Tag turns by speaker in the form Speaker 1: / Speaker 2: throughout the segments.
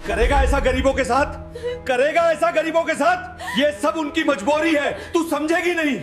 Speaker 1: करेगा ऐसा गरीबों के साथ? करेगा ऐसा गरीबों के साथ? ये सब उनकी मजबूरी है, तू समझेगी नहीं।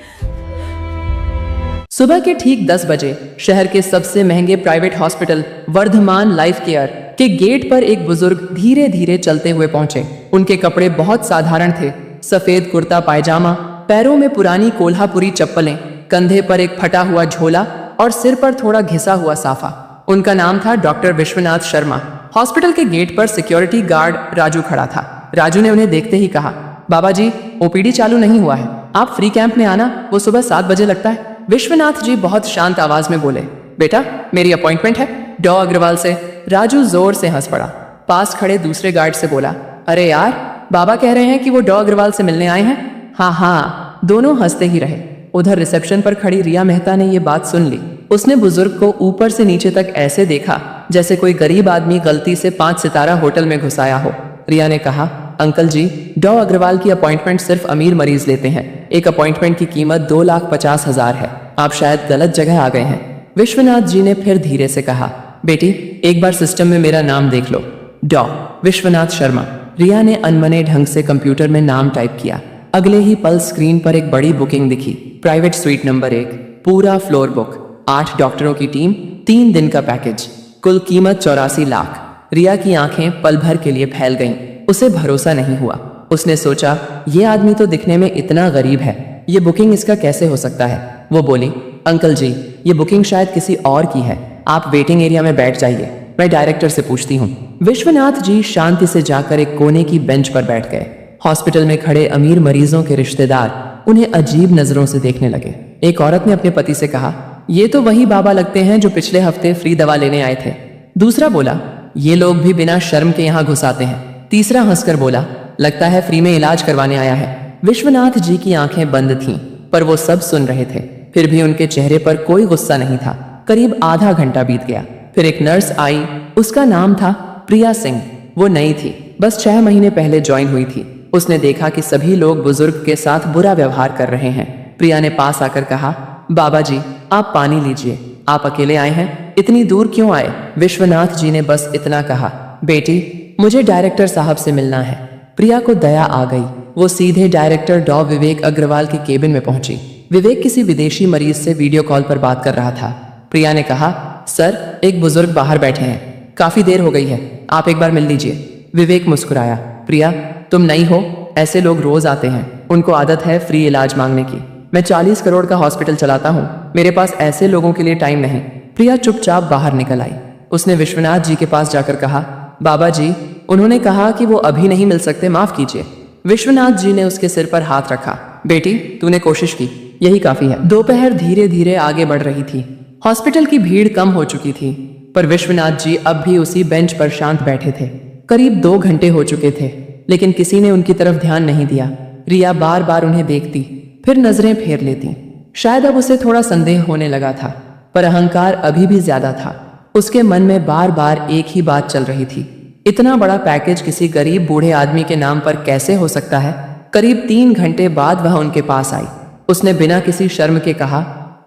Speaker 2: सुबह के ठीक 10 बजे शहर के सबसे महंगे private hospital Vardhman life care के गेट पर एक बुजुर्ग धीरे धीरे चलते हुए पहुंचे। उनके कपड़े बहुत साधारण थे, सफेद कुर्ता पायजामा, पैरों में पुरानी कोल्हापुरी चप्पलें, कंधे पर एक फटा हुआ झोला और सिर पर थोड़ा घिसा हुआ साफा। उनका नाम था डॉक्टर विश्वनाथ शर्मा। हॉस्पिटल के गेट पर सिक्योरिटी गार्ड राजू खड़ा था। राजू ने उन्हें देखते ही कहा, बाबा जी, ओपीडी चालू नहीं हुआ है, आप फ्री कैंप में आना, वो सुबह 7 बजे लगता है। विश्वनाथ जी बहुत शांत आवाज में बोले, बेटा मेरी अपॉइंटमेंट है डॉ अग्रवाल से। राजू जोर से हंस पड़ा। पास खड़े दूसरे गार्ड से बोला, अरे यार, बाबा कह रहे हैं कि वो डॉ अग्रवाल से मिलने आए हैं। हाँ हाँ, दोनों हंसते ही रहे। उधर रिसेप्शन पर खड़ी रिया मेहता ने ये बात सुन ली। उसने बुजुर्ग को ऊपर से नीचे तक ऐसे देखा जैसे कोई गरीब आदमी गलती से 5 सितारा होटल में घुसाया हो। रिया ने कहा, अंकल जी, डॉ अग्रवाल की अपॉइंटमेंट सिर्फ अमीर मरीज लेते हैं। एक अपॉइंटमेंट की कीमत 2,50,000 है। आप शायद गलत जगह आ गए हैं। विश्वनाथ जी ने फिर धीरे से कहा, बेटी एक बार सिस्टम में मेरा नाम देख लो, डॉ विश्वनाथ शर्मा। रिया ने अनमने ढंग से कंप्यूटर में नाम टाइप किया। अगले ही पल स्क्रीन पर एक बड़ी बुकिंग दिखी, प्राइवेट स्वीट नंबर 1, पूरा फ्लोर बुक, 8 डॉक्टरों की टीम, 3 दिन का पैकेज, कुल कीमत 84 लाख। रिया की आंखें पल भर के लिए फैल गईं। उसे भरोसा नहीं हुआ। उसने सोचा, ये आदमी तो दिखने में इतना गरीब है, ये बुकिंग इसका कैसे हो सकता है। वो बोली, अंकल जी, ये बुकिंग शायद किसी और की है, आप वेटिंग एरिया में बैठ जाइए, मैं डायरेक्टर से पूछती हूँ। विश्वनाथ जी शांति से जाकर एक कोने की बेंच पर बैठ गए। हॉस्पिटल में खड़े अमीर मरीजों के रिश्तेदार उन्हें अजीब नजरों से देखने लगे। एक औरत ने अपने पति से कहा, ये तो वही बाबा लगते हैं जो पिछले हफ्ते फ्री दवा लेने आए थे। दूसरा बोला, ये लोग भी बिना शर्म के यहाँ घुसाते हैं। तीसरा हंसकर बोला, लगता है फ्री में इलाज करवाने आया है। विश्वनाथ जी की आंखें बंद थीं, पर वो सब सुन रहे थे। फिर भी उनके चेहरे पर कोई गुस्सा नहीं था। करीब आधा घंटा बीत गया। फिर एक नर्स आई, उसका नाम था प्रिया सिंह। वो नई थी, बस 6 महीने पहले ज्वाइन हुई थी। उसने देखा कि सभी लोग बुजुर्ग के साथ बुरा व्यवहार कर रहे हैं। प्रिया ने पास आकर कहा, बाबा जी, आप पानी लीजिए, आप अकेले आए हैं, इतनी दूर क्यों आए। विश्वनाथ जी ने बस इतना कहा, बेटी मुझे डायरेक्टर साहब से मिलना है। प्रिया को दया आ गई। वो सीधे डायरेक्टर डॉ विवेक अग्रवाल के केबिन में पहुंची। विवेक किसी विदेशी मरीज से वीडियो कॉल पर बात कर रहा था। प्रिया ने कहा, सर, एक बुजुर्ग बाहर बैठे हैं, काफी देर हो गई है, आप एक बार मिल लीजिए। विवेक मुस्कुराया, प्रिया तुम नई हो, ऐसे लोग रोज आते हैं, उनको आदत है फ्री इलाज मांगने की। मैं 40 करोड़ का हॉस्पिटल चलाता हूँ, मेरे पास ऐसे लोगों के लिए टाइम नहीं। प्रिया चुपचाप बाहर निकल आई। उसने विश्वनाथ जी के पास जाकर कहा, बाबा जी, उन्होंने कहा कि वो अभी नहीं मिल सकते, माफ कीजिए। विश्वनाथ जी ने उसके सिर पर हाथ रखा, बेटी तूने कोशिश की, यही काफी है। दोपहर धीरे धीरे आगे बढ़ रही थी। हॉस्पिटल की भीड़ कम हो चुकी थी, पर विश्वनाथ जी अब भी उसी बेंच पर शांत बैठे थे। करीब 2 घंटे हो चुके थे, लेकिन किसी ने उनकी तरफ ध्यान नहीं दिया। रिया बार बार उन्हें देखती, फिर नजरें फेर लेती। शायद अब उसे थोड़ा संदेह होने लगा था, पर अहंकार अभी भी ज्यादा था। उसके मन में बार बार एक ही बात चल रही थी, इतना बड़ा पैकेज किसी गरीब बूढ़े आदमी के नाम पर कैसे हो सकता है। करीब 3 घंटे बाद वह उनके पास आई। उसने बिना किसी शर्म के कहा,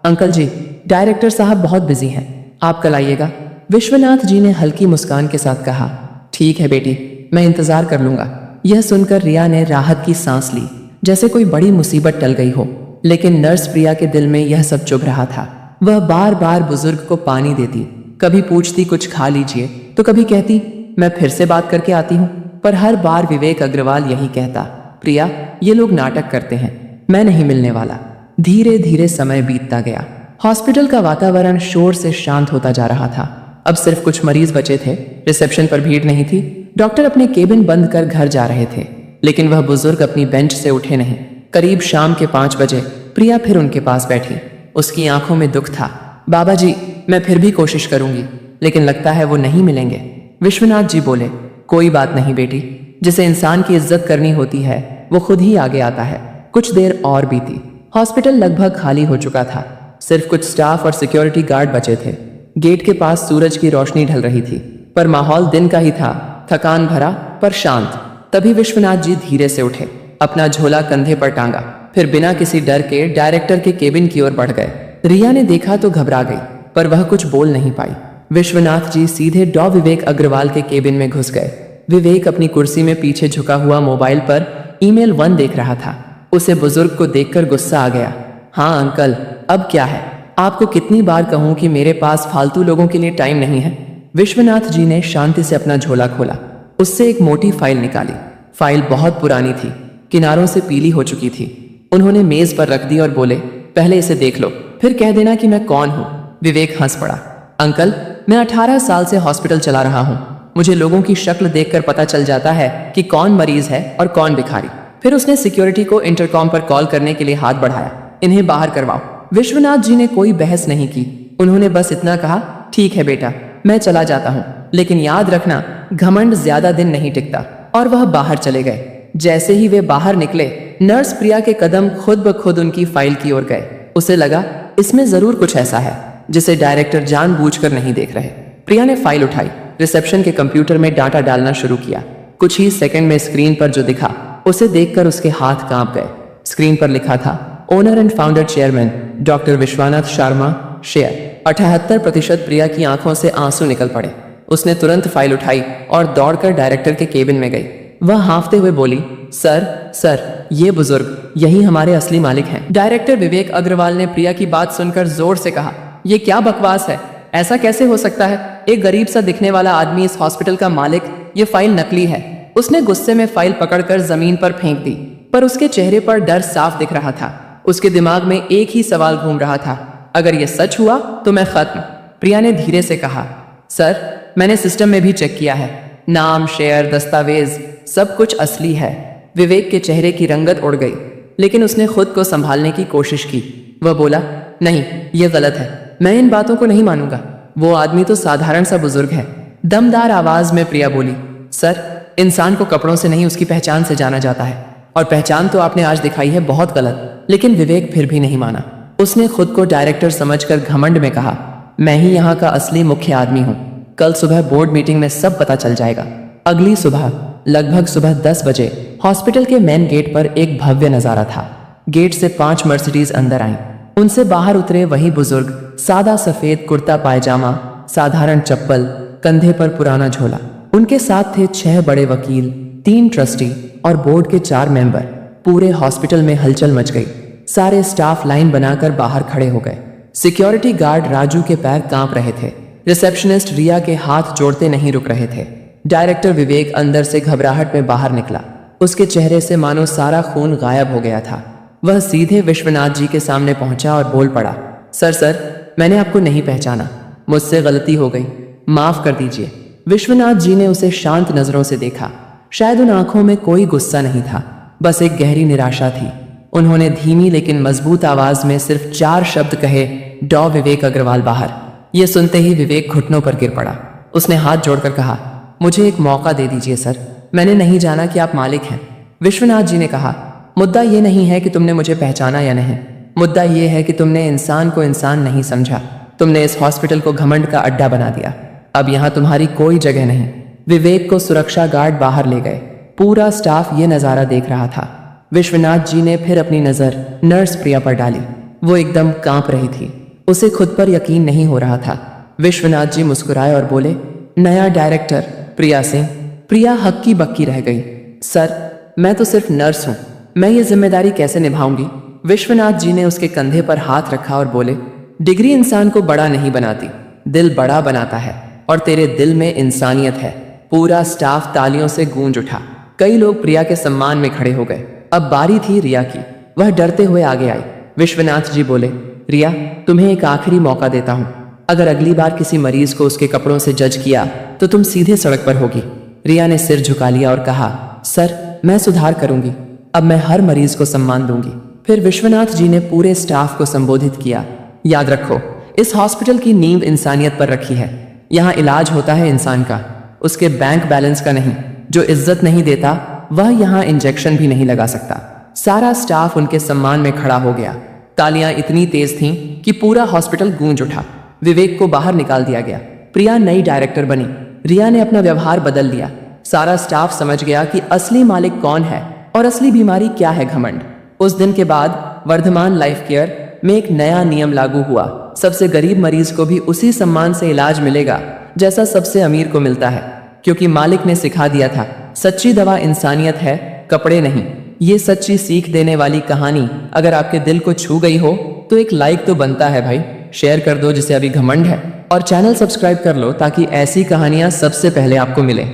Speaker 2: अंकल जी, डायरेक्टर साहब बहुत बिजी हैं, आप कल आइएगा। विश्वनाथ जी ने हल्की मुस्कान के साथ कहा, ठीक है बेटी, मैं इंतजार कर लूंगा। यह सुनकर रिया ने राहत की सांस ली, जैसे कोई बड़ी मुसीबत टल गई हो। लेकिन नर्स प्रिया के दिल में यह सब चुभ रहा था। वह बार बार बुजुर्ग को पानी देती, कभी पूछती कुछ खा लीजिए, तो कभी कहती मैं फिर से बात करके आती हूँ। पर हर बार विवेक अग्रवाल यही कहता, प्रिया ये लोग नाटक करते हैं, मैं नहीं मिलने वाला। धीरे धीरे समय बीतता गया। हॉस्पिटल का वातावरण शोर से शांत होता जा रहा था। अब सिर्फ कुछ मरीज बचे थे। रिसेप्शन पर भीड़ नहीं थी। डॉक्टर अपने केबिन बंद कर घर जा रहे थे, लेकिन वह बुजुर्ग अपनी बेंच से उठे नहीं। करीब शाम के 5 बजे प्रिया फिर उनके पास बैठी। उसकी आंखों में दुख था। बाबा जी, मैं फिर भी कोशिश करूंगी, लेकिन लगता है वो नहीं मिलेंगे। विश्वनाथ जी बोले, कोई बात नहीं बेटी, जिसे इंसान की इज्जत करनी होती है वो खुद ही आगे आता है। कुछ देर और बीती। हॉस्पिटल लगभग खाली हो चुका था। सिर्फ कुछ स्टाफ और सिक्योरिटी गार्ड बचे थे। गेट के पास सूरज की रोशनी ढल रही थी, पर माहौल दिन का ही था, थकान भरा पर शांत। तभी विश्वनाथ जी धीरे से उठे, अपना झोला कंधे पर टांगा, फिर बिना किसी डर के डायरेक्टर के केबिन की ओर बढ़ गए। रिया ने देखा तो घबरा गई, पर वह कुछ बोल नहीं पाई। विश्वनाथ जी सीधे डॉ विवेक अग्रवाल के केबिन में घुस गए। विवेक अपनी कुर्सी में पीछे झुका हुआ मोबाइल पर ईमेल 1 देख रहा था। उसे बुजुर्ग को देखकर गुस्सा आ गया। हाँ अंकल, अब क्या है? आपको कितनी बार कहूं कि मेरे पास फालतू लोगों के लिए टाइम नहीं है। विश्वनाथ जी ने शांति से अपना झोला खोला, उससे एक मोटी फाइल निकाली। फाइल बहुत पुरानी थी, किनारों से पीली हो चुकी थी। उन्होंने मेज पर रख दी और बोले, पहले इसे देख लो, फिर कह देना कि मैं कौन हूँ। विवेक हंस पड़ा। अंकल, मैं 18 साल से हॉस्पिटल चला रहा हूँ। मुझे लोगों की शक्ल देखकर पता चल जाता है कि कौन मरीज है और कौन भिखारी। फिर उसने सिक्योरिटी को इंटरकॉम पर कॉल करने के लिए हाथ बढ़ाया, इन्हें बाहर करवाओ। विश्वनाथ जी ने कोई बहस नहीं की, उन्होंने बस इतना कहा, ठीक है बेटा, मैं चला जाता हूँ, लेकिन याद रखना घमंड ज्यादा दिन नहीं टिकता। और वह बाहर चले गए। जैसे ही वे बाहर निकले, नर्स प्रिया के कदम खुद ब खुद उनकी फाइल की ओर गए। उसे लगा इसमें जरूर कुछ ऐसा है जिसे डायरेक्टर जानबूझकर नहीं देख रहे। प्रिया ने फाइल उठाई, रिसेप्शन के कंप्यूटर में डाटा डालना शुरू किया। कुछ ही सेकंड में स्क्रीन पर जो दिखा उसे देखकर उसके हाथ कांप गए। स्क्रीन पर लिखा था, owner and founder chairman doctor Vishwanath Sharma, share 78%। प्रिया की आंखों से आंसू निकल पड़े। उसने तुरंत फाइल उठाई और दौड़कर डायरेक्टर के केबिन में गई। वह हांफते हुए बोली, सर, ये बुजुर्ग यही हमारे असली मालिक हैं। डायरेक्टर विवेक अग्रवाल ने प्रिया की बात सुनकर जोर से कहा, ये क्या बकवास है? ऐसा कैसे हो सकता है? एक गरीब सा दिखने वाला आदमी इस हॉस्पिटल का मालिक? ये फाइल नकली है। उसने गुस्से में फाइल पकड़कर जमीन पर फेंक दी, पर उसके चेहरे पर डर साफ दिख रहा था। उसके दिमाग में एक ही सवाल घूम रहा था, अगर ये सच हुआ तो मैं खत्म। प्रिया ने धीरे से कहा, सर, मैंने सिस्टम में भी चेक किया है, नाम, शेयर, दस्तावेज सब कुछ असली है। विवेक के चेहरे की रंगत उड़ गई, लेकिन उसने खुद को संभालने की कोशिश की। वह बोला, नहीं, यह गलत है, मैं इन बातों को नहीं मानूंगा। वो आदमी तो साधारण सा बुजुर्ग है। दमदार आवाज में प्रिया बोली, सर, इंसान को कपड़ों से नहीं उसकी पहचान से जाना जाता है, और पहचान तो आपने आज दिखाई है बहुत गलत। लेकिन विवेक फिर भी नहीं माना। उसने खुद को डायरेक्टर समझकर घमंड में कहा, मैं ही यहाँ का असली मुख्य आदमी हूँ। कल सुबह बोर्ड मीटिंग में सब पता चल जाएगा। अगली सुबह लगभग सुबह 10 बजे हॉस्पिटल के मेन गेट पर एक भव्य नजारा था। गेट से 5 मर्सिडीज अंदर आईं। उनसे बाहर उतरे वही बुजुर्ग, सादा सफेद कुर्ता पायजामा, साधारण चप्पल, कंधे पर पुराना झोला। उनके साथ थे 6 बड़े वकील, 3 ट्रस्टी और बोर्ड के 4 मेंबर। पूरे हॉस्पिटल में हलचल मच गई। सारे स्टाफ लाइन बनाकर बाहर खड़े हो गए। सिक्योरिटी गार्ड राजू के पैर कांप रहे थे। रिसेप्शनिस्ट रिया के हाथ जोड़ते नहीं रुक रहे थे। डायरेक्टर विवेक अंदर से घबराहट में बाहर निकला। उसके चेहरे से मानो सारा खून गायब हो गया था। वह सीधे विश्वनाथ जी के सामने पहुंचा और बोल पड़ा, सर, मैंने आपको नहीं पहचाना, मुझसे गलती हो गई, माफ कर दीजिए। विश्वनाथ जी ने उसे शांत नजरों से देखा। शायद उन आंखों में कोई गुस्सा नहीं था, बस एक गहरी निराशा थी। उन्होंने धीमी लेकिन मजबूत आवाज में सिर्फ 4 शब्द कहे, डॉ विवेक अग्रवाल बाहर। यह सुनते ही विवेक घुटनों पर गिर पड़ा। उसने हाथ जोड़कर कहा, मुझे एक मौका दे दीजिए सर, मैंने नहीं जाना कि आप मालिक हैं। विश्वनाथ जी ने कहा, मुद्दा ये नहीं है कि तुमने मुझे पहचाना या नहीं, मुद्दा ये है कि तुमने इंसान को इंसान नहीं समझा। तुमने इस हॉस्पिटल को घमंड का अड्डा बना दिया। अब यहाँ तुम्हारी कोई जगह नहीं। विवेक को सुरक्षा गार्ड बाहर ले गए। पूरा स्टाफ ये नजारा देख रहा था। विश्वनाथ जी ने फिर अपनी नजर नर्स प्रिया पर डाली। वो एकदम कांप रही थी। उसे खुद पर यकीन नहीं हो रहा था। विश्वनाथ जी मुस्कुराए और बोले, नया डायरेक्टर प्रिया सिंह। प्रिया हक्की बक्की रह गई। सर, मैं तो सिर्फ नर्स हूँ, मैं ये जिम्मेदारी कैसे निभाऊंगी? विश्वनाथ जी ने उसके कंधे पर हाथ रखा और बोले, डिग्री इंसान को बड़ा नहीं बनाती, दिल बड़ा बनाता है, और तेरे दिल में इंसानियत है। पूरा स्टाफ तालियों से गूंज उठा। कई लोग प्रिया के सम्मान में खड़े हो गए। अब बारी थी रिया की। वह डरते हुए आगे आई। विश्वनाथ जी बोले, रिया, तुम्हें एक आखिरी मौका देता हूँ। अगर अगली बार किसी मरीज को उसके कपड़ों से जज किया तो तुम सीधे सड़क पर होगी। रिया ने सिर झुका लिया और कहा, सर, मैं सुधार करूंगी। अब मैं हर मरीज को सम्मान दूंगी। फिर विश्वनाथ जी ने पूरे स्टाफ को संबोधित किया, याद रखो, इस हॉस्पिटल की नींव इंसानियत पर रखी है। यहाँ इलाज होता है इंसान का, उसके बैंक बैलेंस का नहीं। जो इज्जत नहीं देता वह यहाँ इंजेक्शन भी नहीं लगा सकता। सारा स्टाफ उनके सम्मान में खड़ा हो गया। तालियां इतनी तेज थीं कि पूरा हॉस्पिटल गूंज उठा। विवेक को बाहर निकाल दिया गया। प्रिया नई डायरेक्टर बनी। रिया ने अपना व्यवहार बदल दिया। सारा स्टाफ समझ गया कि असली मालिक कौन है और असली बीमारी क्या है, घमंड। उस दिन के बाद वर्धमान लाइफ केयर में एक नया नियम लागू हुआ। सबसे गरीब मरीज को भी उसी सम्मान से इलाज मिलेगा जैसा सबसे अमीर को मिलता है। क्योंकि मालिक ने सिखा दिया था, सच्ची दवा इंसानियत है, कपड़े नहीं। ये सच्ची सीख देने वाली कहानी अगर आपके दिल को छू गई हो तो एक लाइक तो बनता है भाई। शेयर कर दो जिसे अभी घमंड है, और चैनल सब्सक्राइब कर लो ताकि ऐसी कहानियां सबसे पहले आपको मिले।